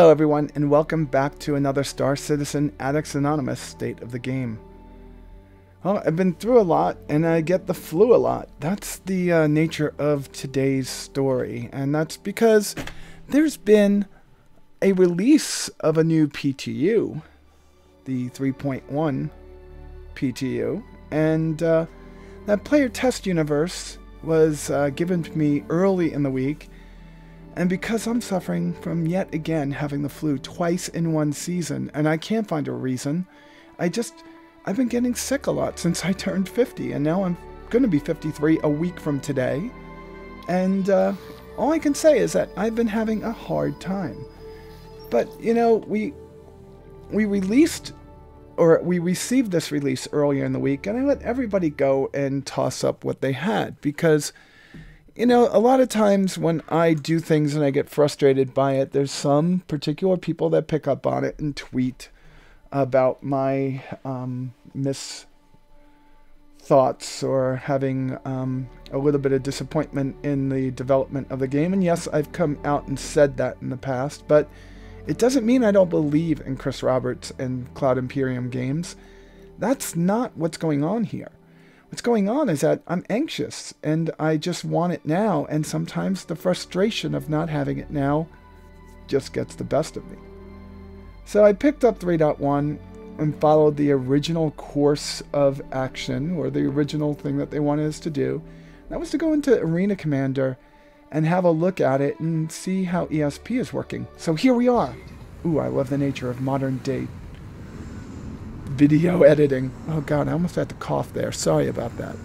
Hello everyone, and welcome back to another Star Citizen Addicts Anonymous State of the Game. Well, I've been through a lot, and I get the flu a lot. That's the nature of today's story, and that's because there's been a release of a new PTU, the 3.1 PTU, and that player test universe was given to me early in the week. And because I'm suffering from yet again having the flu twice in one season, and I can't find a reason, I've been getting sick a lot since I turned 50, and now I'm going to be 53 a week from today. And all I can say is that I've been having a hard time. But, you know, we received this release earlier in the week, and I let everybody go and toss up what they had, because you know, a lot of times when I do things and I get frustrated by it, there's some particular people that pick up on it and tweet about my thoughts or having a little bit of disappointment in the development of the game. And yes, I've come out and said that in the past, but it doesn't mean I don't believe in Chris Roberts and Cloud Imperium Games. That's not what's going on here. What's going on is that I'm anxious and I just want it now, and sometimes the frustration of not having it now just gets the best of me. So I picked up 3.1 and followed the original course of action, or the original thing that they wanted us to do. That was to go into Arena Commander and have a look at it and see how ESP is working. So here we are. Ooh, I love the nature of modern day video editing. Oh god, I almost had to cough there. Sorry about that.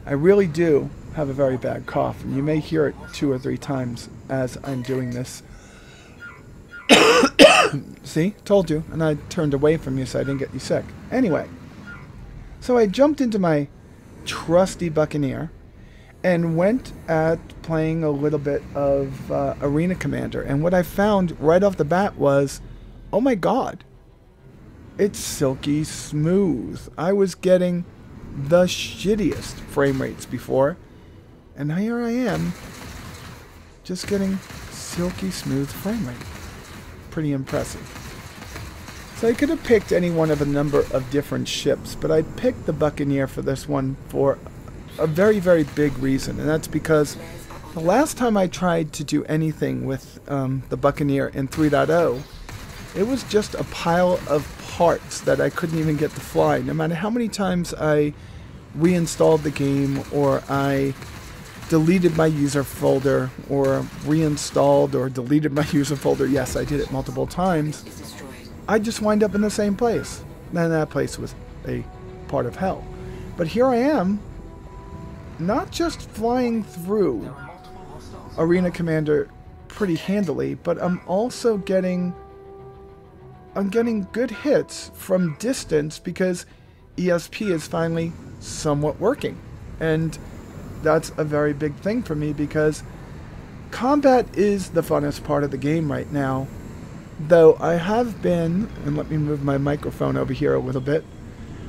I really do have a very bad cough, and you may hear it 2 or 3 times as I'm doing this. See? Told you. And I turned away from you so I didn't get you sick. Anyway, so I jumped into my trusty Buccaneer and went at playing a little bit of Arena Commander. And what I found right off the bat was, oh my god, it's silky smooth. I was getting the shittiest frame rates before, and here I am, just getting silky smooth frame rate. Pretty impressive. So I could have picked any one of a number of different ships, but I picked the Buccaneer for this one for a very, very big reason, and that's because the last time I tried to do anything with the Buccaneer in 3.0, it was just a pile of parts that I couldn't even get to fly. No matter how many times I reinstalled the game, or I deleted my user folder, or reinstalled or deleted my user folder, yes, I did it multiple times, I just wind up in the same place. And that place was a part of hell. But here I am, not just flying through Arena Commander pretty handily, but I'm also getting good hits from distance because ESP is finally somewhat working. And that's a very big thing for me, because combat is the funnest part of the game right now. Though I have been, and let me move my microphone over here a little bit,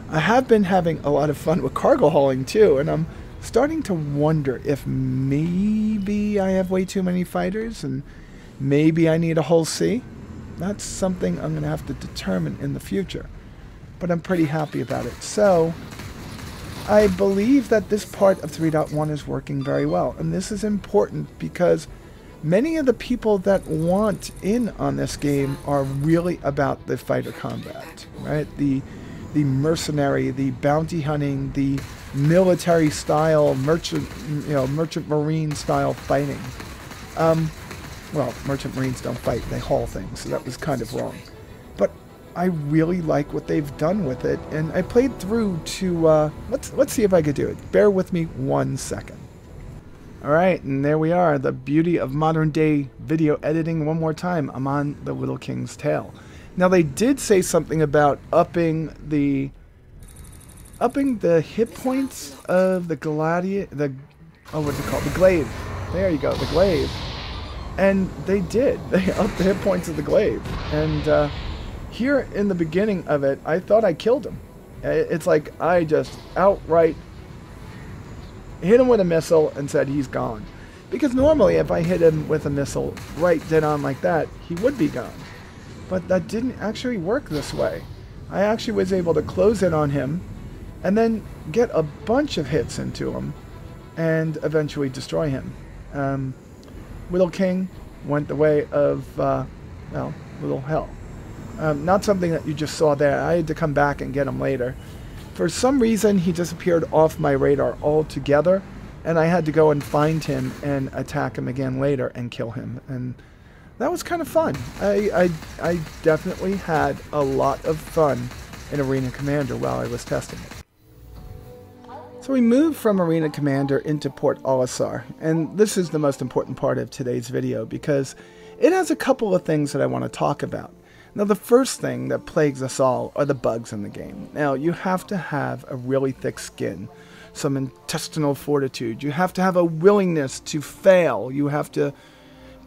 I have been having a lot of fun with cargo hauling too, and I'm starting to wonder if maybe I have way too many fighters and maybe I need a whole sea. That's something I'm going to have to determine in the future. But I'm pretty happy about it. So, I believe that this part of 3.1 is working very well. And this is important because many of the people that want in on this game are really about the fighter combat, right? The mercenary, the bounty hunting, the military style, merchant marine style fighting. Well, merchant marines don't fight, they haul things, so that was kind of wrong. But I really like what they've done with it, and I played through to, let's see if I could do it. Bear with me 1 second. Alright, and there we are, the beauty of modern day video editing one more time. I'm on the Little King's Tail. Now they did say something about upping the hit points of the gladiator, what's it called? The glaive. There you go, the glaive. And they did. They upped the hit points of the glaive. And here in the beginning of it, I thought I killed him. It's like I just outright hit him with a missile and said he's gone. Because normally if I hit him with a missile right dead on like that, he would be gone. But that didn't actually work this way. I actually was able to close in on him and then get a bunch of hits into him and eventually destroy him. Whittle King went the way of, well, little hell. Not something that you just saw there. I had to come back and get him later. For some reason, he disappeared off my radar altogether, and I had to go and find him and attack him again later and kill him. And that was kind of fun. I definitely had a lot of fun in Arena Commander while I was testing it. So we moved from Arena Commander into Port Olisar, and this is the most important part of today's video because it has a couple of things that I want to talk about. Now, the first thing that plagues us all are the bugs in the game. Now, you have to have a really thick skin, some intestinal fortitude. You have to have a willingness to fail. You have to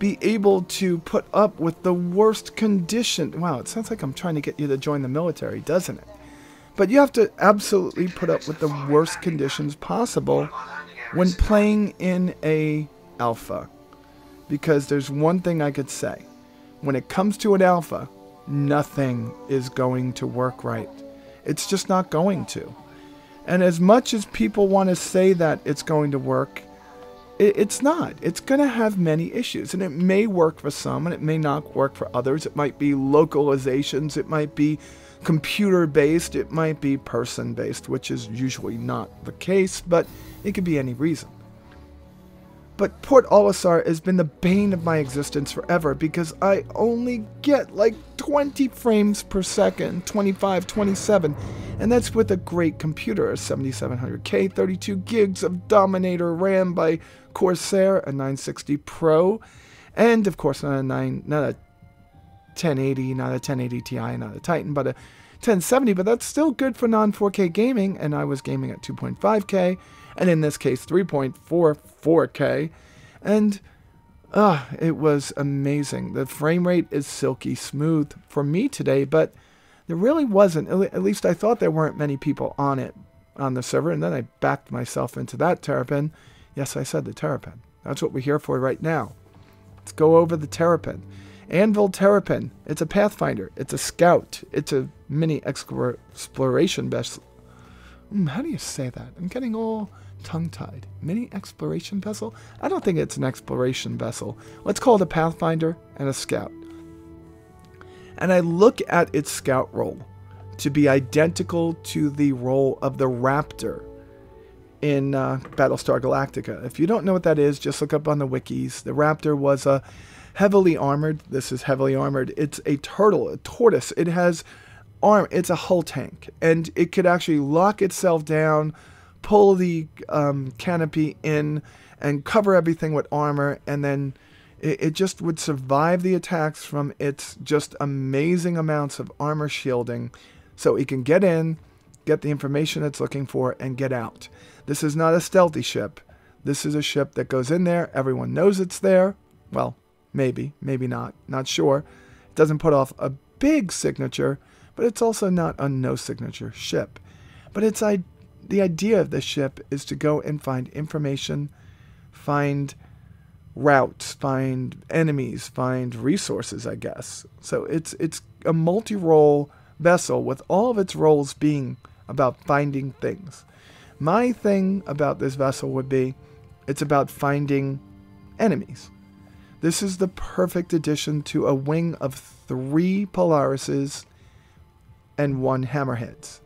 be able to put up with the worst condition. Wow, it sounds like I'm trying to get you to join the military, doesn't it? But you have to absolutely put up with the worst conditions possible when playing in a alpha. Because there's one thing I could say. When it comes to an alpha, nothing is going to work right. It's just not going to. And as much as people want to say that it's going to work, it's not. It's going to have many issues. And it may work for some, and it may not work for others. It might be localizations. It might be computer-based. It might be person-based, which is usually not the case, but it could be any reason. But Port Olisar has been the bane of my existence forever because I only get like 20 frames per second, 25, 27, and that's with a great computer, a 7700K, 32 gigs of Dominator RAM by Corsair, a 960 Pro, and of course not a 1080, not a 1080 Ti, not a Titan, but a 1070, but that's still good for non-4K gaming, and I was gaming at 2.5K, and in this case 3.44K, and it was amazing. The frame rate is silky smooth for me today, but there really wasn't, at least I thought there weren't many people on it, on the server, and then I backed myself into that Terrapin. Yes, I said the Terrapin. That's what we're here for right now. Let's go over the Terrapin. Anvil Terrapin. It's a Pathfinder. It's a Scout. It's a mini exploration vessel. How do you say that? I'm getting all tongue-tied. Mini exploration vessel? I don't think it's an exploration vessel. Let's call it a Pathfinder and a Scout. And I look at its Scout role to be identical to the role of the Raptor in Battlestar Galactica. If you don't know what that is, just look up on the wikis. The Raptor was a heavily armored. This is heavily armored. It's a turtle, a tortoise. It has arm. It's a hull tank, and it could actually lock itself down, pull the canopy in, and cover everything with armor, and then it just would survive the attacks from its just amazing amounts of armor shielding, so it can get in, get the information it's looking for, and get out. This is not a stealthy ship. This is a ship that goes in there. Everyone knows it's there. Well, maybe, maybe not. Not sure. It doesn't put off a big signature, but it's also not a no-signature ship. But it's the idea of this ship is to go and find information, find routes, find enemies, find resources, I guess. So it's a multi-role vessel with all of its roles being about finding things. My thing about this vessel would be it's about finding enemies. This is the perfect addition to a wing of 3 Polarises and 1 Hammerheads.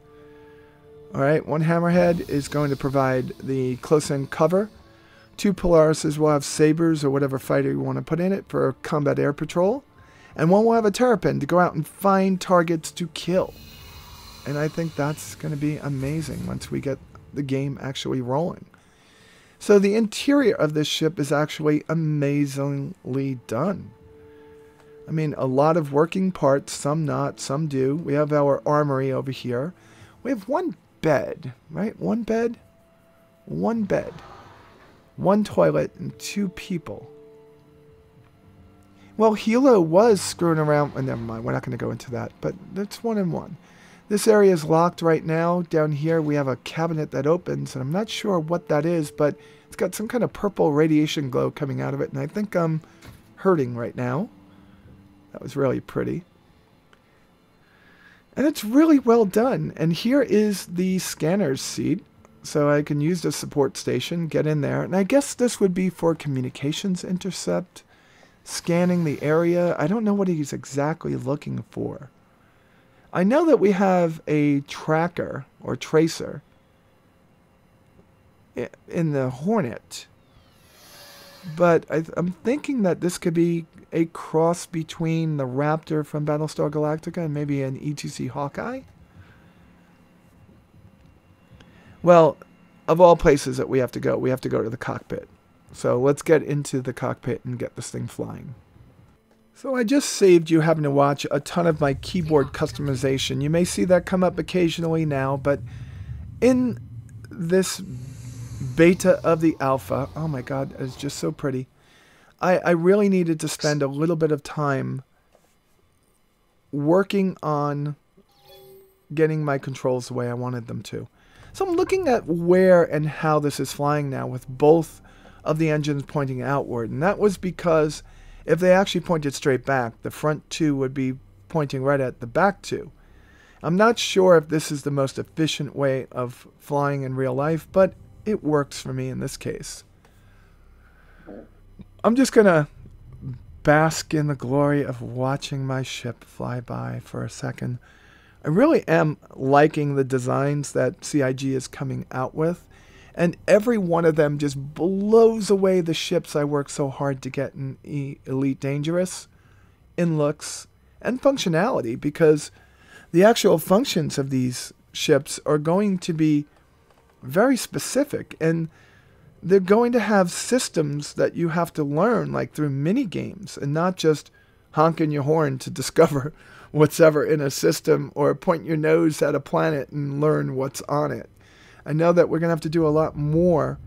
Alright, 1 Hammerhead is going to provide the close-in cover. 2 Polarises will have sabers or whatever fighter you want to put in it for combat air patrol. And 1 will have a Terrapin to go out and find targets to kill. And I think that's going to be amazing once we get the game actually rolling. So the interior of this ship is actually amazingly done. I mean, a lot of working parts, some not, some do. We have our armory over here. We have 1 bed, right? 1 bed? 1 bed. 1 toilet and 2 people. Well, Hilo was screwing around. Never mind, we're not going to go into that. But it's 1 and 1. This area is locked right now. Down here we have a cabinet that opens, and I'm not sure what that is, but it's got some kind of purple radiation glow coming out of it, and I think I'm hurting right now. That was really pretty. And it's really well done. And here is the scanner's seat. So I can use the support station, get in there. And I guess this would be for communications intercept, scanning the area. I don't know what he's exactly looking for. I know that we have a tracker or tracer in the Hornet. But I'm thinking that this could be a cross between the Raptor from Battlestar Galactica and maybe an ETC Hawkeye. Well, of all places that we have to go to the cockpit. So let's get into the cockpit and get this thing flying. So I just saved you having to watch a ton of my keyboard customization. You may see that come up occasionally now, but in this beta of the alpha, oh my god, it's just so pretty. I really needed to spend a little bit of time working on getting my controls the way I wanted them to. So I'm looking at where and how this is flying now with both of the engines pointing outward. And that was because if they actually pointed straight back, the front two would be pointing right at the back two. I'm not sure if this is the most efficient way of flying in real life, but it works for me in this case. I'm just going to bask in the glory of watching my ship fly by for a second. I really am liking the designs that CIG is coming out with, and every one of them just blows away the ships I worked so hard to get in Elite Dangerous in looks and functionality, because the actual functions of these ships are going to be very specific, and they're going to have systems that you have to learn, like through mini games, and not just honking your horn to discover what's ever in a system or point your nose at a planet and learn what's on it. I know that we're going to have to do a lot more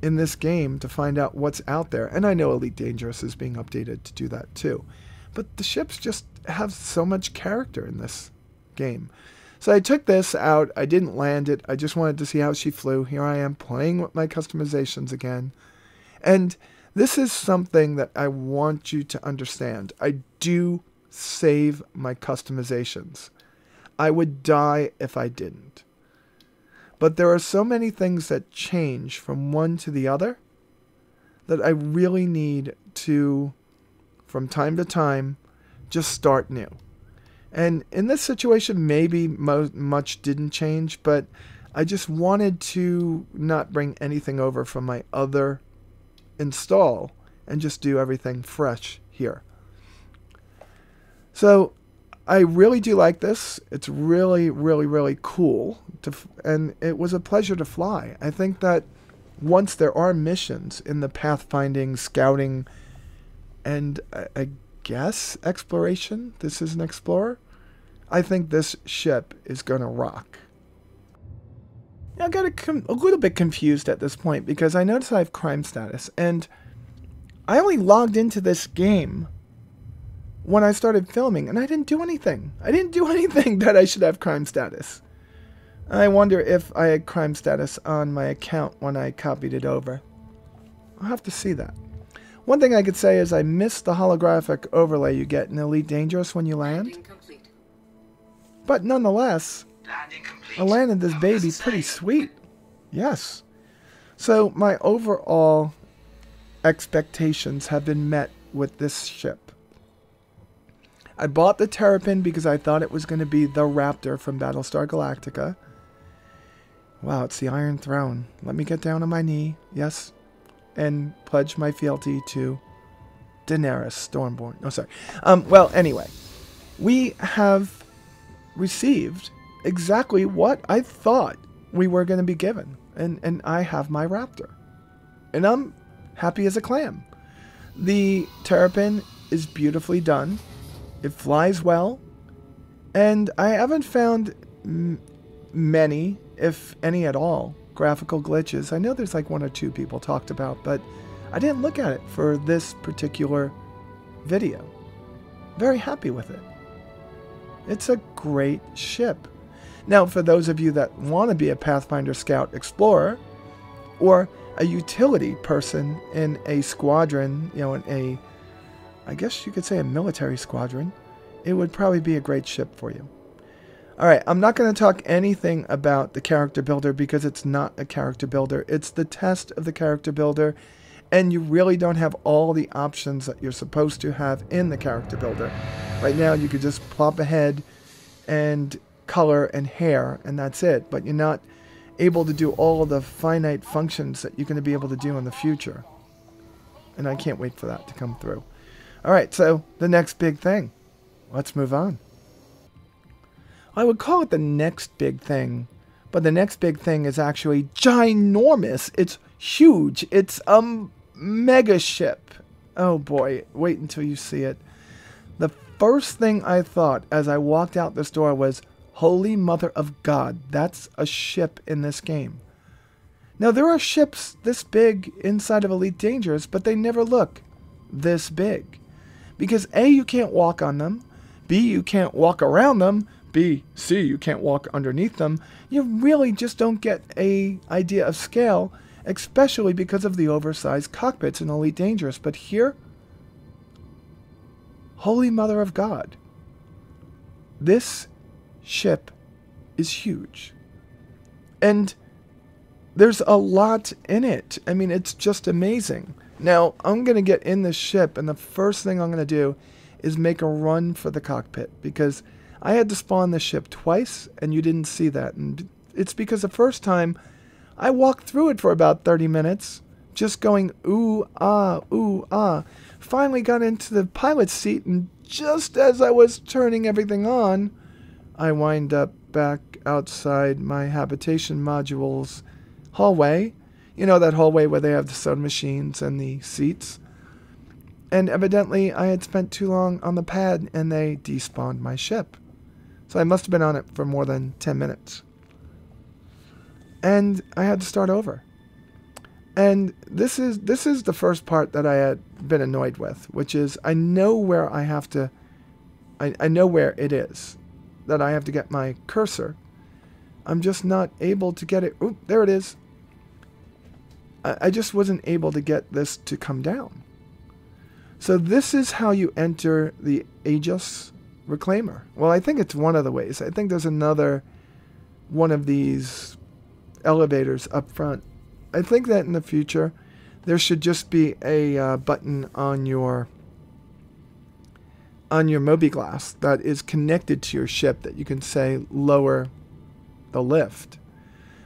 in this game to find out what's out there, and I know Elite Dangerous is being updated to do that too. But the ships just have so much character in this game. So I took this out. I didn't land it. I just wanted to see how she flew. Here I am playing with my customizations again. And this is something that I want you to understand. I do save my customizations. I would die if I didn't. But there are so many things that change from one to the other that I really need to, from time to time, just start new. And in this situation, maybe much didn't change, but I just wanted to not bring anything over from my other install and just do everything fresh here. So I really do like this. It's really, really, really cool. And it was a pleasure to fly. I think that once there are missions in the pathfinding, scouting, and I guess exploration, this is an explorer, I think this ship is going to rock. I got a little bit confused at this point because I noticed I have crime status, and I only logged into this game when I started filming, and I didn't do anything. I didn't do anything that I should have crime status. I wonder if I had crime status on my account when I copied it over. I'll have to see that. One thing I could say is I missed the holographic overlay you get in Elite Dangerous when you land. But nonetheless, I landed this baby pretty sweet. Yes. So my overall expectations have been met with this ship. I bought the Terrapin because I thought it was going to be the Raptor from Battlestar Galactica. Wow, it's the Iron Throne. Let me get down on my knee, yes, and pledge my fealty to Daenerys Stormborn. No, sorry. Well, anyway, we have received exactly what I thought we were going to be given. And I have my Raptor. And I'm happy as a clam. The Terrapin is beautifully done. It flies well. And I haven't found many, if any at all, graphical glitches. I know there's like one or two people talked about, but I didn't look at it for this particular video. Very happy with it. It's a great ship. Now, for those of you that want to be a Pathfinder Scout Explorer, or a utility person in a squadron, I guess you could say a military squadron, it would probably be a great ship for you. Alright, I'm not going to talk anything about the character builder because it's not a character builder. It's the test of the character builder, and you really don't have all the options that you're supposed to have in the character builder. Right now, you could just plop a head and color and hair, and that's it. But you're not able to do all of the finite functions that you're going to be able to do in the future. And I can't wait for that to come through. Alright, so the next big thing. Let's move on. I would call it the next big thing, but the next big thing is actually ginormous. It's huge. It's a mega ship. Oh boy, wait until you see it. The first thing I thought as I walked out this door was, Holy Mother of God, that's a ship in this game. Now, there are ships this big inside of Elite Dangerous, but they never look this big. Because A, you can't walk on them. B, you can't walk around them. B, C, you can't walk underneath them. You really just don't get an idea of scale, especially because of the oversized cockpits in Elite Dangerous. But here, Holy Mother of God, this ship is huge. And there's a lot in it. I mean, it's just amazing. Now, I'm going to get in this ship, and the first thing I'm going to do is make a run for the cockpit, because I had to spawn the ship twice, and you didn't see that. And it's because the first time, I walked through it for about 30 minutes, just going, ooh, ah. Finally got into the pilot's seat, and just as I was turning everything on, I wind up back outside my habitation module's hallway. You know, that hallway where they have the soda machines and the seats. And evidently, I had spent too long on the pad, and they despawned my ship. So I must have been on it for more than 10 minutes. And I had to start over. And this is the first part that I had been annoyed with, which is I know where I have to... I know where it is that I have to get my cursor. I'm just not able to get it... Oop, there it is. I just wasn't able to get this to come down. So this is how you enter the Aegis Reclaimer. Well, I think it's one of the ways. I think there's another one of these elevators up front. I think that in the future, there should just be a button on your mobi-glass that is connected to your ship that you can say lower the lift.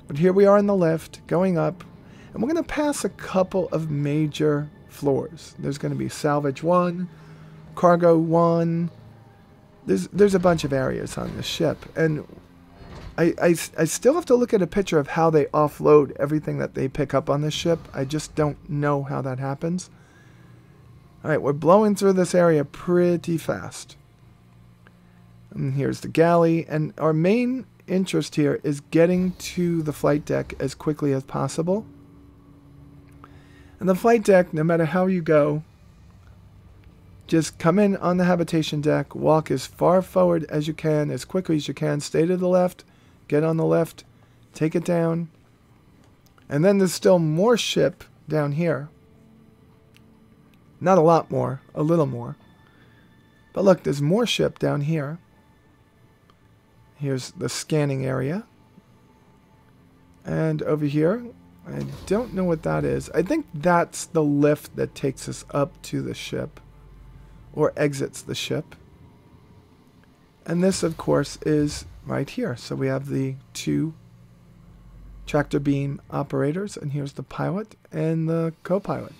But here we are in the lift, going up, and we're going to pass a couple of major floors. There's going to be salvage 1, cargo 1. There's a bunch of areas on this ship, and I still have to look at a picture of how they offload everything that they pick up on this ship. I just don't know how that happens. Alright, we're blowing through this area pretty fast. And here's the galley, and our main interest here is getting to the flight deck as quickly as possible. And the flight deck, no matter how you go, just come in on the habitation deck, walk as far forward as you can, as quickly as you can, stay to the left, get on the left, take it down. And then there's still more ship down here. Not a lot more, a little more. But look, there's more ship down here. Here's the scanning area. And over here, I don't know what that is. I think that's the lift that takes us up to the ship, or exits the ship. And this, of course, is right here. So we have the 2 tractor beam operators, and here's the pilot and the co-pilot.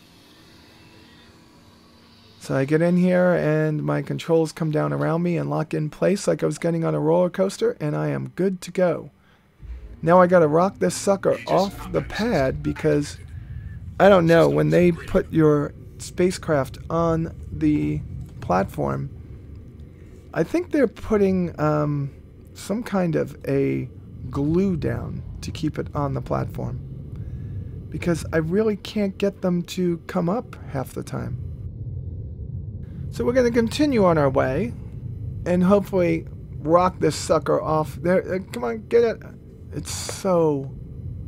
So I get in here, and my controls come down around me and lock in place like I was getting on a roller coaster, and I am good to go. Now I gotta rock this sucker off the pad because, I don't know, when they put your spacecraft on the platform, I think they're putting some kind of a glue down to keep it on the platform. Because I really can't get them to come up half the time. So we're going to continue on our way, and hopefully rock this sucker off. There, come on, get it. It's so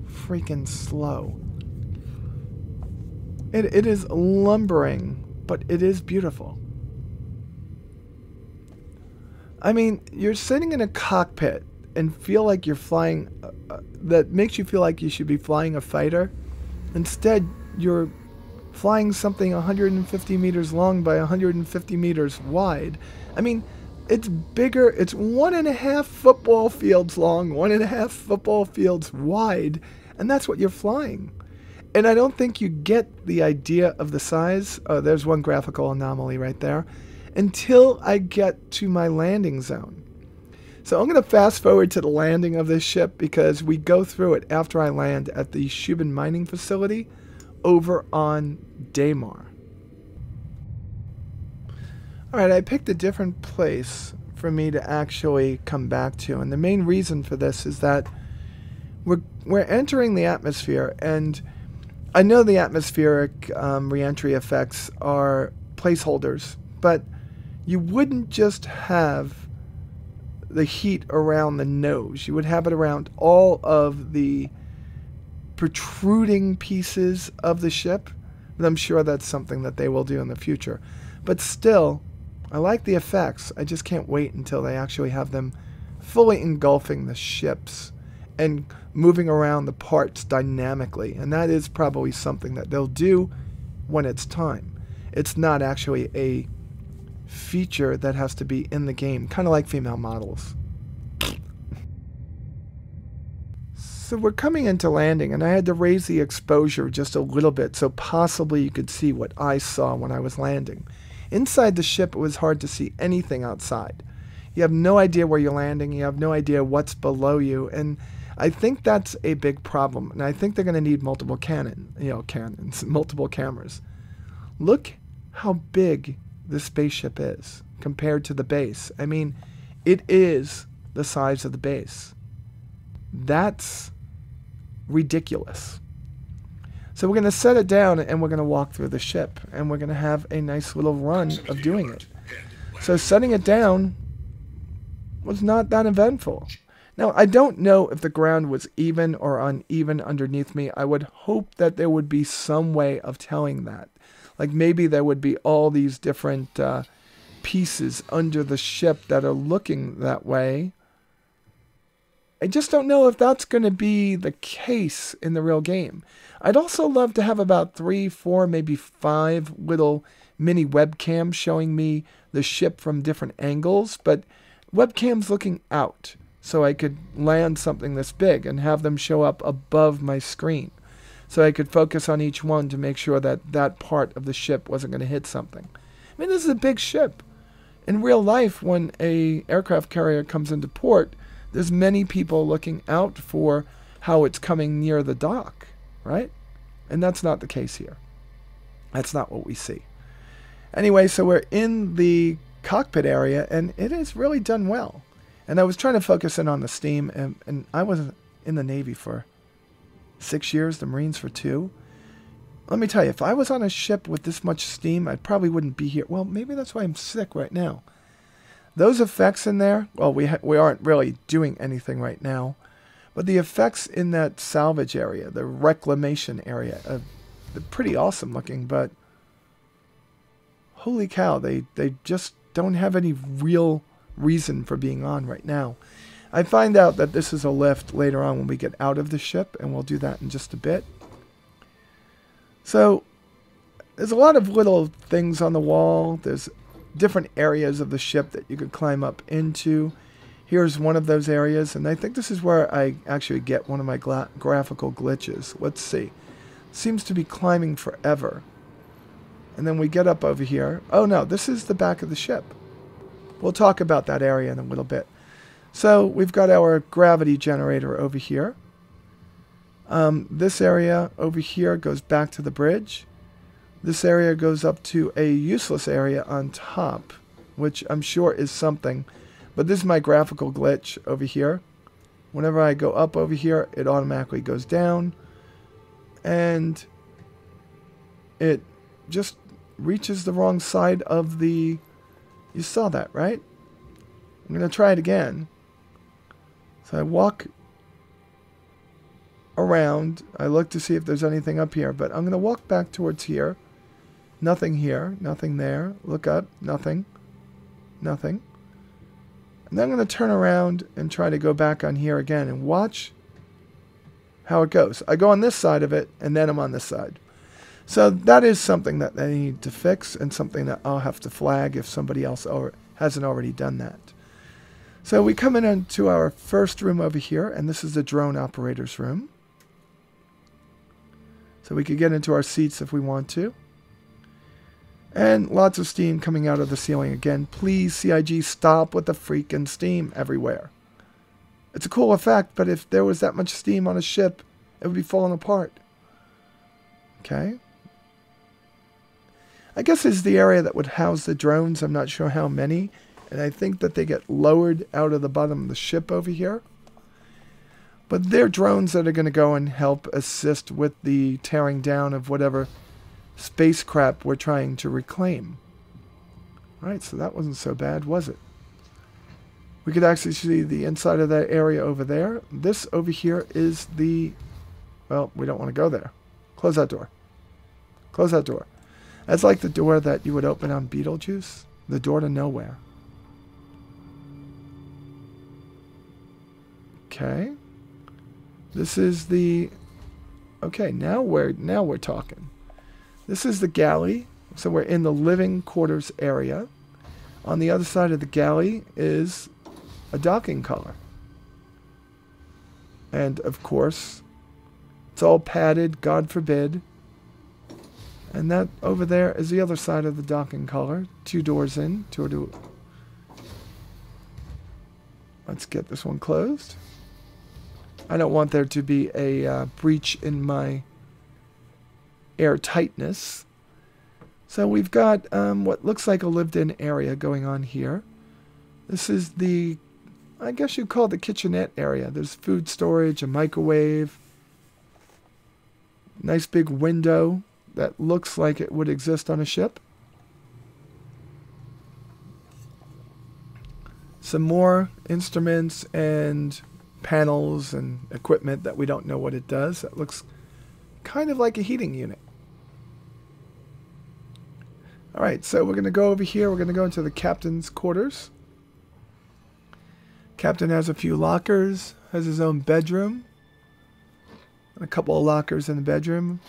freaking slow. It is lumbering, but it is beautiful. I mean, you're sitting in a cockpit and feel like you're flying, that makes you feel like you should be flying a fighter. Instead, you're flying something 150 meters long by 150 meters wide. I mean, it's bigger. It's 1.5 football fields long, 1.5 football fields wide, and that's what you're flying. And I don't think you get the idea of the size. Oh, there's one graphical anomaly right there. Until I get to my landing zone. So I'm going to fast forward to the landing of this ship because we go through it after I land at the Shubin mining facility over on Daymar. Alright, I picked a different place for me to actually come back to. And the main reason for this is that we're entering the atmosphere, and I know the atmospheric re-entry effects are placeholders, but you wouldn't just have the heat around the nose. You would have it around all of the protruding pieces of the ship. And I'm sure that's something that they will do in the future. But still, I like the effects. I just can't wait until they actually have them fully engulfing the ships and moving around the parts dynamically. And that is probably something that they'll do when it's time. It's not actually a feature that has to be in the game, kind of like female models. So we're coming into landing, and I had to raise the exposure just a little bit so possibly you could see what I saw when I was landing. Inside the ship, it was hard to see anything outside. You have no idea where you're landing, you have no idea what's below you, and I think that's a big problem, and I think they're going to need multiple multiple cameras. Look how big the spaceship is compared to the base. I mean, it is the size of the base. That's ridiculous. So we're going to set it down and we're going to walk through the ship and we're going to have a nice little run of doing it. So setting it down was not that eventful. Now, I don't know if the ground was even or uneven underneath me. I would hope that there would be some way of telling that. Like maybe there would be all these different pieces under the ship that are looking that way. I just don't know if that's going to be the case in the real game. I'd also love to have about 3, 4, maybe 5 little mini webcams showing me the ship from different angles, but webcams looking out so I could land something this big and have them show up above my screen. So I could focus on each one to make sure that that part of the ship wasn't going to hit something. I mean, this is a big ship. In real life, when a aircraft carrier comes into port, there's many people looking out for how it's coming near the dock, right? And that's not the case here. That's not what we see. Anyway, so we're in the cockpit area, and it is really done well. And I was trying to focus in on the steam, and I was in the Navy for 6 years, the Marines for 2. Let me tell you, if I was on a ship with this much steam, I probably wouldn't be here. Well, maybe that's why I'm sick right now. Those effects in there, well, we aren't really doing anything right now, but the effects in that salvage area, the reclamation area, they're pretty awesome looking, but holy cow, they just don't have any real reason for being on right now. I find out that this is a lift later on when we get out of the ship, and we'll do that in just a bit. So, there's a lot of little things on the wall. There's different areas of the ship that you could climb up into. Here's one of those areas, and I think this is where I actually get one of my graphical glitches. Let's see. Seems to be climbing forever. And then we get up over here. Oh no, this is the back of the ship. We'll talk about that area in a little bit. So we've got our gravity generator over here. This area over here goes back to the bridge. This area goes up to a useless area on top, which I'm sure is something. But this is my graphical glitch over here. Whenever I go up over here, it automatically goes down. And it just reaches the wrong side of the... You saw that, right? I'm going to try it again. So I walk around. I look to see if there's anything up here, but I'm going to walk back towards here. Nothing here. Nothing there. Look up. Nothing. Nothing. And then I'm going to turn around and try to go back on here again and watch how it goes. I go on this side of it, and then I'm on this side. So that is something that they need to fix, and something that I'll have to flag if somebody else hasn't already done that. So we come into our first room over here, and this is the drone operator's room. So we could get into our seats if we want to. And lots of steam coming out of the ceiling again. Please, CIG, stop with the freaking steam everywhere. It's a cool effect, but if there was that much steam on a ship, it would be falling apart. Okay. I guess this is the area that would house the drones. I'm not sure how many. And I think that they get lowered out of the bottom of the ship over here. But they're drones that are going to go and help assist with the tearing down of whatever spacecraft we're trying to reclaim. Right, so that wasn't so bad, was it? We could actually see the inside of that area over there. This over here is the... Well, we don't want to go there. Close that door. Close that door. That's like the door that you would open on Beetlejuice. The door to nowhere. Okay. This is the... Okay, now we're talking. This is the galley. So we're in the living quarters area. On the other side of the galley is a docking collar. And, of course, it's all padded, God forbid. And that over there is the other side of the docking collar. 2 doors in. Let's get this one closed. I don't want there to be a breach in my airtightness. So we've got what looks like a lived-in area going on here. This is the, I guess you'd call it the kitchenette area. There's food storage, a microwave, nice big window that looks like it would exist on a ship. Some more instruments and panels and equipment that we don't know what it does. That looks kind of like a heating unit. Alright, so we're going to go over here. We're going to go into the captain's quarters. Captain has a few lockers, has his own bedroom, and a couple of lockers in the bedroom.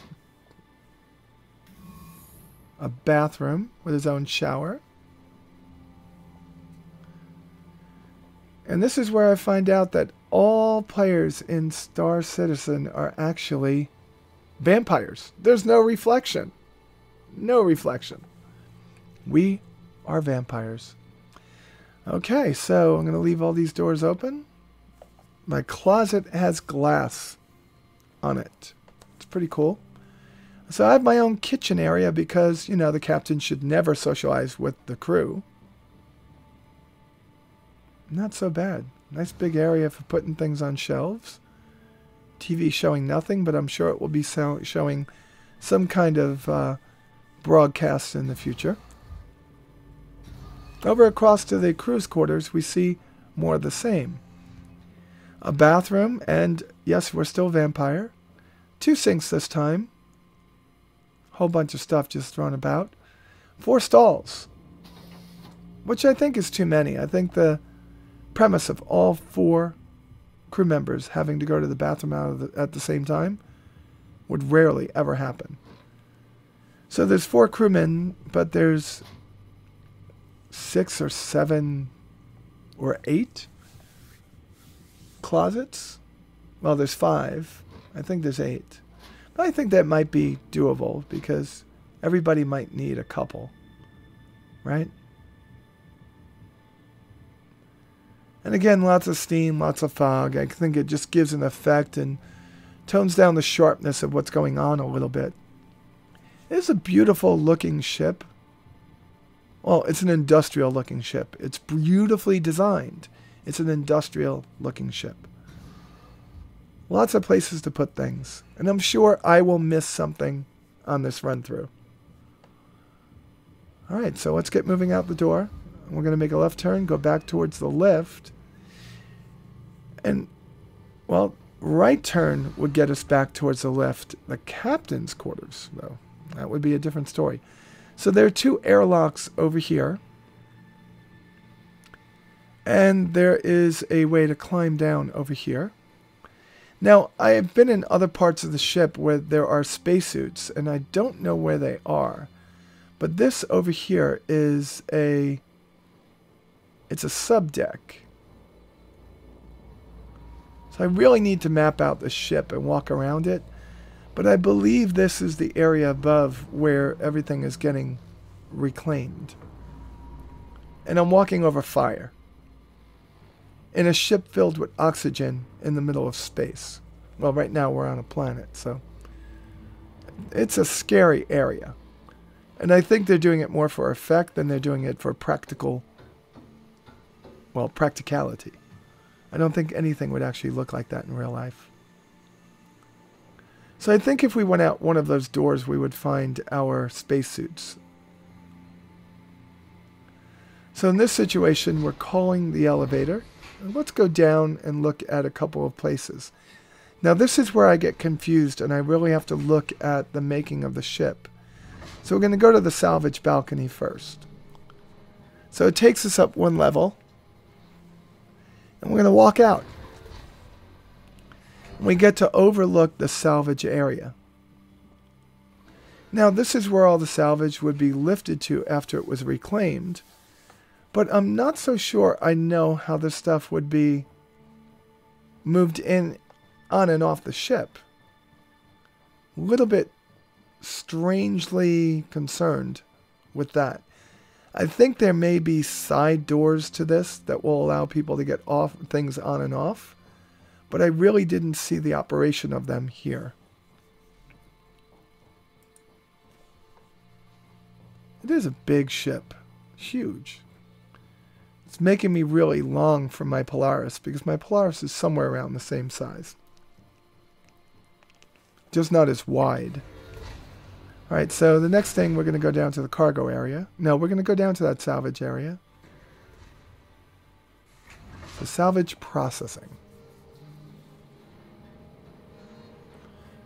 A bathroom with his own shower. And this is where I find out that all players in Star Citizen are actually vampires. There's no reflection. No reflection. We are vampires. Okay, so I'm going to leave all these doors open. My closet has glass on it. It's pretty cool. So I have my own kitchen area because, you know, the captain should never socialize with the crew. Not so bad. Nice big area for putting things on shelves. TV showing nothing, but I'm sure it will be showing some kind of broadcast in the future. Over across to the crew's quarters, we see more of the same. A bathroom, and yes, we're still vampire. 2 sinks this time. Whole bunch of stuff just thrown about. 4 stalls, which I think is too many. I think the premise of all 4 crew members having to go to the bathroom at the same time would rarely ever happen. So there's 4 crewmen, but there's 6 or 7 or 8 closets. Well, there's 5. I think there's 8. But I think that might be doable because everybody might need a couple, right? And again, lots of steam, lots of fog. I think it just gives an effect and tones down the sharpness of what's going on a little bit. It is a beautiful looking ship. Well, it's an industrial looking ship. It's beautifully designed. It's an industrial looking ship. Lots of places to put things. And I'm sure I will miss something on this run through. Alright, so let's get moving out the door. We're going to make a left turn, go back towards the lift. And, well, right turn would get us back towards the lift. The captain's quarters, though, that would be a different story. So there are 2 airlocks over here. And there is a way to climb down over here. Now, I have been in other parts of the ship where there are spacesuits, and I don't know where they are. But this over here is it's a subdeck. So I really need to map out the ship and walk around it. But I believe this is the area above where everything is getting reclaimed. And I'm walking over fire. In a ship filled with oxygen in the middle of space. Well, right now we're on a planet, so it's a scary area. And I think they're doing it more for effect than they're doing it for practicality. I don't think anything would actually look like that in real life. So I think if we went out one of those doors, we would find our spacesuits. So in this situation, we're calling the elevator. Let's go down and look at a couple of places. Now this is where I get confused and I really have to look at the making of the ship. So we're going to go to the salvage balcony first. So it takes us up 1 level. And we're going to walk out. We get to overlook the salvage area. Now this is where all the salvage would be lifted to after it was reclaimed. But I'm not so sure I know how this stuff would be moved in, on and off the ship. A little bit strangely concerned with that. I think there may be side doors to this that will allow people to get things on and off. But I really didn't see the operation of them here. It is a big ship. Huge. It's making me really long for my Polaris because my Polaris is somewhere around the same size. Just not as wide. Alright, so the next thing we're going to go down to the cargo area. No, we're going to go down to that salvage area. So salvage processing.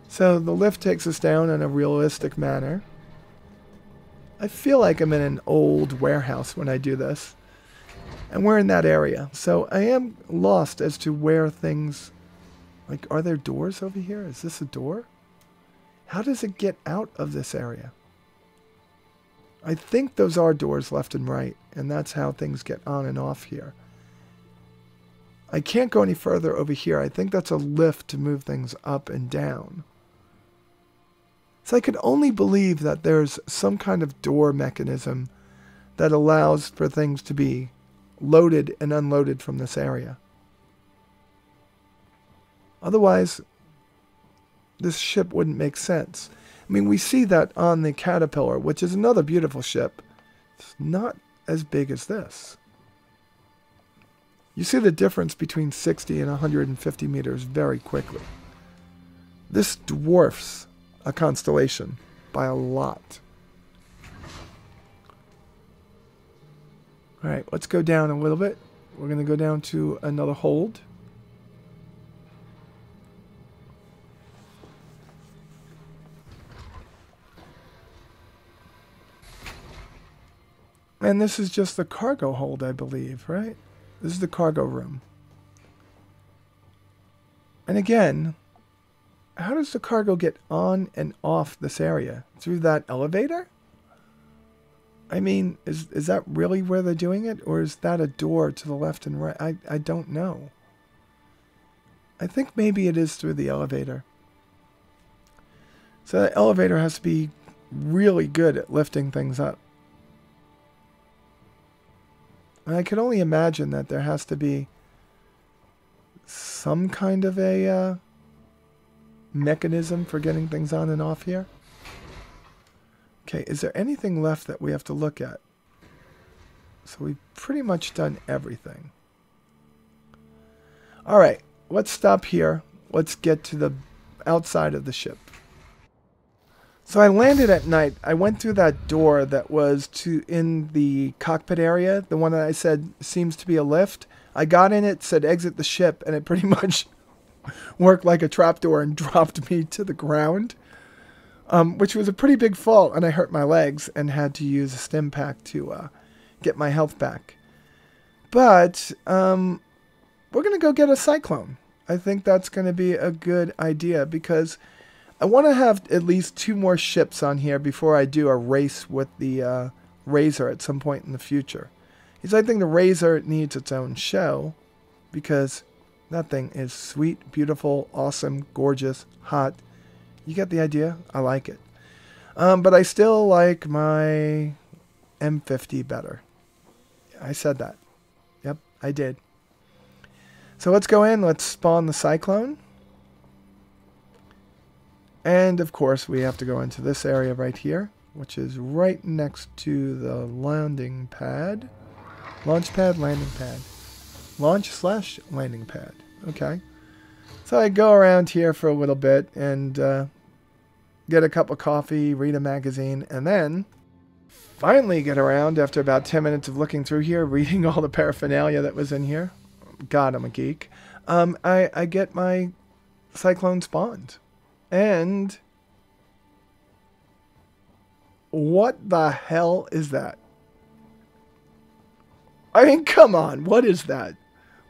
So the lift takes us down in a realistic manner. I feel like I'm in an old warehouse when I do this. And we're in that area. So I am lost as to where things... Like, are there doors over here? Is this a door? How does it get out of this area? I think those are doors left and right. And that's how things get on and off here. I can't go any further over here. I think that's a lift to move things up and down. So I could only believe that there's some kind of door mechanism that allows for things to be loaded and unloaded from this area. Otherwise, this ship wouldn't make sense. I mean, we see that on the Caterpillar, which is another beautiful ship. It's not as big as this. You see the difference between 60 and 150 meters very quickly. This dwarfs a Constellation by a lot. Alright, let's go down a little bit. We're going to go down to another hold. And this is just the cargo hold, I believe, right? This is the cargo room. And again, how does the cargo get on and off this area? Through that elevator? I mean, is that really where they're doing it? Or is that a door to the left and right? I don't know. I think maybe it is through the elevator. So the elevator has to be really good at lifting things up. And I can only imagine that there has to be some kind of a mechanism for getting things on and off here. Okay, is there anything left that we have to look at? So we've pretty much done everything. Alright, let's stop here. Let's get to the outside of the ship. So I landed at night. I went through that door that was in the cockpit area, the one that I said seems to be a lift. I got in it, said exit the ship, and it pretty much worked like a trapdoor and dropped me to the ground, which was a pretty big fall, and I hurt my legs and had to use a stim pack to get my health back. But we're going to go get a cyclone. I think that's going to be a good idea because I want to have at least 2 more ships on here before I do a race with the Razor at some point in the future. Because I think the Razor needs its own show because that thing is sweet, beautiful, awesome, gorgeous, hot. You get the idea? I like it. But I still like my M50 better. I said that. Yep, I did. So let's go in. Let's spawn the Cyclone. And, of course, we have to go into this area right here, which is right next to the landing pad. Launch pad, landing pad. Launch/landing pad. Okay. So I go around here for a little bit and get a cup of coffee, read a magazine, and then finally get around after about 10 minutes of looking through here, reading all the paraphernalia that was in here. God, I'm a geek. I get my Cyclone spawned. And what the hell is that? I mean, come on. What is that?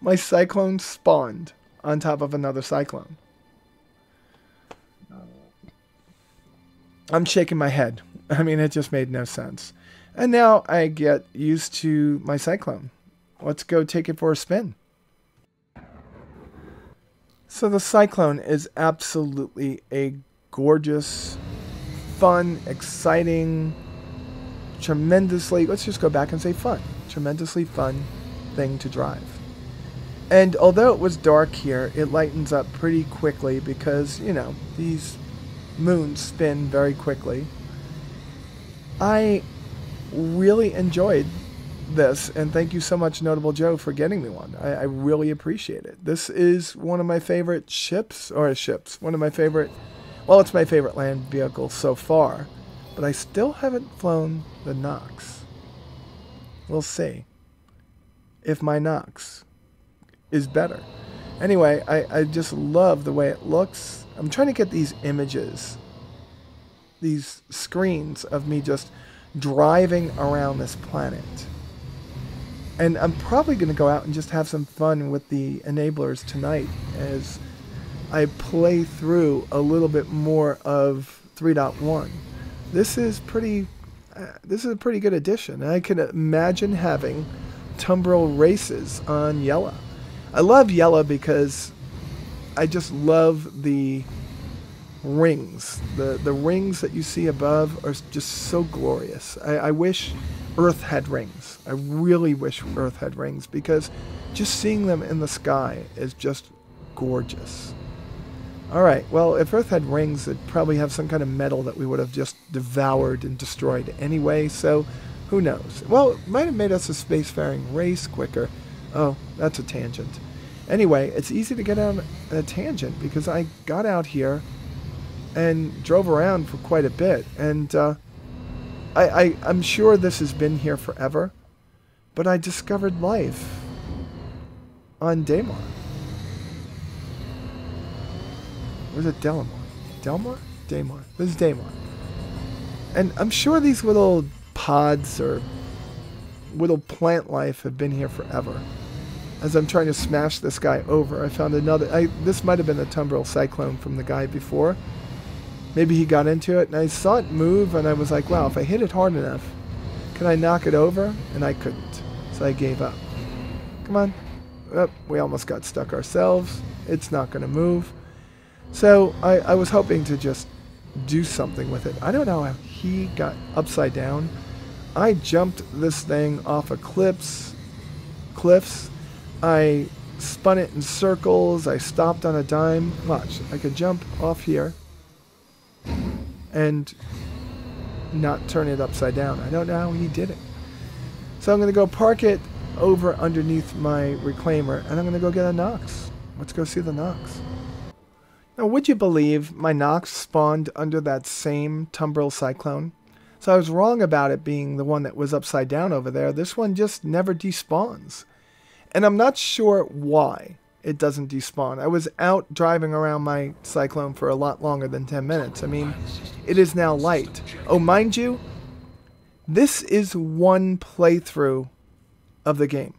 My Cyclone spawned on top of another Cyclone. I'm shaking my head. I mean, it just made no sense. And now I get used to my Cyclone. Let's go take it for a spin. So the Cyclone is absolutely a gorgeous, fun, exciting, tremendously, let's just go back and say fun, tremendously fun thing to drive. And although it was dark here, it lightens up pretty quickly because, you know, these moons spin very quickly. I really enjoyed this, and thank you so much, Notable Joe, for getting me one. I really appreciate it. This is one of my favorite ships, one of my favorite, well, it's my favorite land vehicle so far, but I still haven't flown the Nox. We'll see if my Nox is better. Anyway, I just love the way it looks. I'm trying to get these images, these screens of me just driving around this planet. And I'm probably going to go out and just have some fun with the enablers tonight as I play through a little bit more of 3.1. This is a pretty good addition. I can imagine having Tumbril races on Yella. I love Yella because I just love the rings. The rings that you see above are just so glorious. I wish Earth had rings. I really wish Earth had rings because just seeing them in the sky is just gorgeous. Alright, well, if Earth had rings, it'd probably have some kind of metal that we would have just devoured and destroyed anyway, so who knows? Well, it might have made us a spacefaring race quicker. Oh, that's a tangent. Anyway, it's easy to get on a tangent because I got out here and drove around for quite a bit, and I'm sure this has been here forever, but I discovered life on Daymar. Or is it Delamar? Delmar? Daymar. This is Daymar. And I'm sure these little pods or little plant life have been here forever. As I'm trying to smash this guy over, I found another. This might have been the Tumbril Cyclone from the guy before. Maybe he got into it, and I saw it move, and I was like, wow, if I hit it hard enough, can I knock it over? And I couldn't. So I gave up. Come on. Oh, we almost got stuck ourselves. It's not going to move. So I was hoping to just do something with it. I don't know how he got upside down. I jumped this thing off of cliffs. I spun it in circles. I stopped on a dime. Watch, I could jump off here and not turn it upside down. I don't know how he did it. So I'm going to go park it over underneath my reclaimer, and I'm going to go get a Nox. Let's go see the Nox. Now, would you believe my Nox spawned under that same Tumbril Cyclone? So I was wrong about it being the one that was upside down over there. This one just never despawns. And I'm not sure why it doesn't despawn. I was out driving around my Cyclone for a lot longer than 10 minutes. I mean, it is now light. Oh, mind you, this is one playthrough of the game.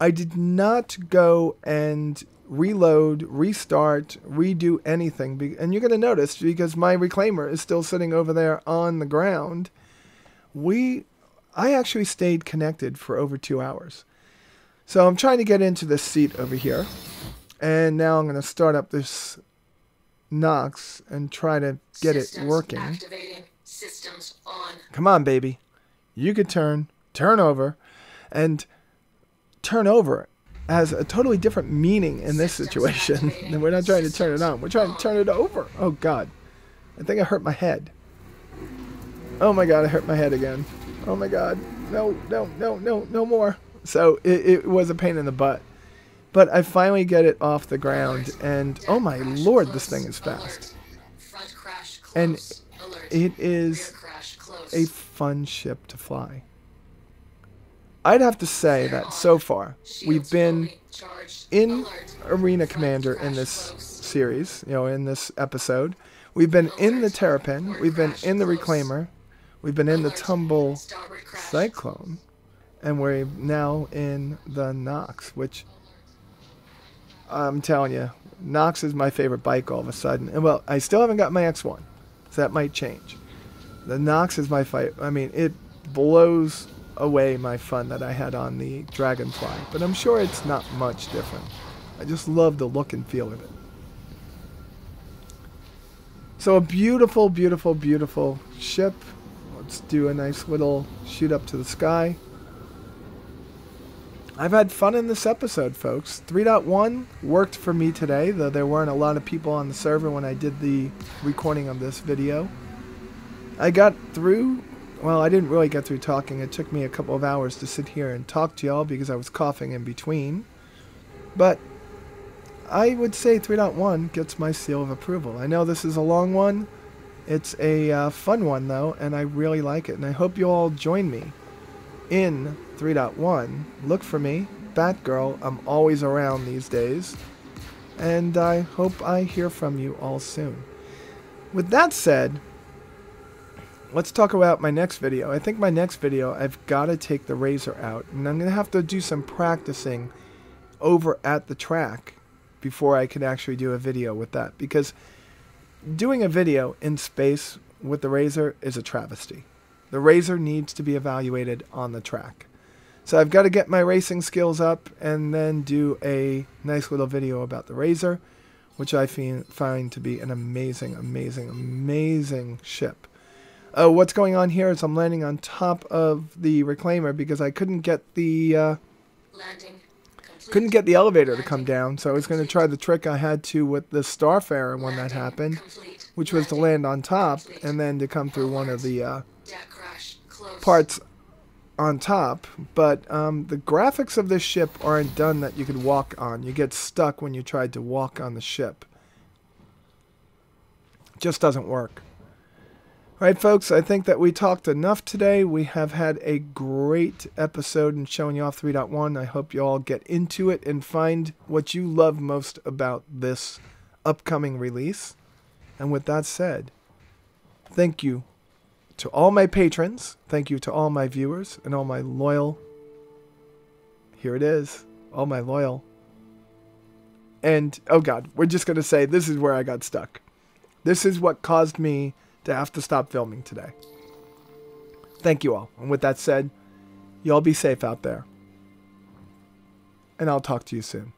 I did not go and reload, restart, redo anything. And you're going to notice, because my reclaimer is still sitting over there on the ground, I actually stayed connected for over 2 hours. So I'm trying to get into this seat over here. And now I'm going to start up this Nox and try to get it working. Activating. Systems on. Come on, baby. You could turn over. And turn over has a totally different meaning in this situation. And we're not trying to turn it on. We're trying to turn it over. Oh, God. I think I hurt my head. Oh, my God. I hurt my head again. Oh, my God. No, no, no, no, no more. So it was a pain in the butt. But I finally get it off the ground. And, oh, my Lord, this thing is fast. And it is a fun ship to fly. I'd have to say that so far, we've been in Arena Commander in this series, in this episode. We've been in the Terrapin. We've been in the Reclaimer. We've been in the Tumble Cyclone. And we're now in the Nox, which I'm telling you, Nox is my favorite bike all of a sudden. And, well, I still haven't got my X1, so that might change. The Nox is my fight. I mean, it blows away my fun that I had on the Dragonfly, but I'm sure it's not much different. I just love the look and feel of it. So a beautiful, beautiful, beautiful ship. Let's do a nice little shoot up to the sky. I've had fun in this episode, folks. 3.1 worked for me today, though there weren't a lot of people on the server when I did the recording of this video. I got through. Well, I didn't really get through talking. It took me a couple of hours to sit here and talk to y'all because I was coughing in between. But I would say 3.1 gets my seal of approval. I know this is a long one. It's a fun one, though, and I really like it. And I hope you all join me in 3.1. Look for me, Batgirl. I'm always around these days. And I hope I hear from you all soon. With that said, let's talk about my next video. I think my next video, I've got to take the Razor out. And I'm going to have to do some practicing over at the track before I can actually do a video with that. Because doing a video in space with the Razor is a travesty. The Razor needs to be evaluated on the track. So I've got to get my racing skills up and then do a nice little video about the Razor, which I find to be an amazing, amazing, amazing ship. What's going on here is I'm landing on top of the Reclaimer because I couldn't get the elevator to come down. So I was going to try the trick I had to with the Starfarer when that happened, which was to land on top and then to come through one of the parts on top. But the graphics of this ship aren't done that you could walk on. You get stuck when you tried to walk on the ship. It just doesn't work. Alright, folks, I think that we talked enough today. We have had a great episode in showing you off 3.1. I hope you all get into it and find what you love most about this upcoming release. And with that said, thank you to all my patrons. Thank you to all my viewers and all my loyal. Here it is. All my loyal. And, oh God, we're just going to say this is where I got stuck. This is what caused me to have to stop filming today. Thank you all. And with that said, you all be safe out there. And I'll talk to you soon.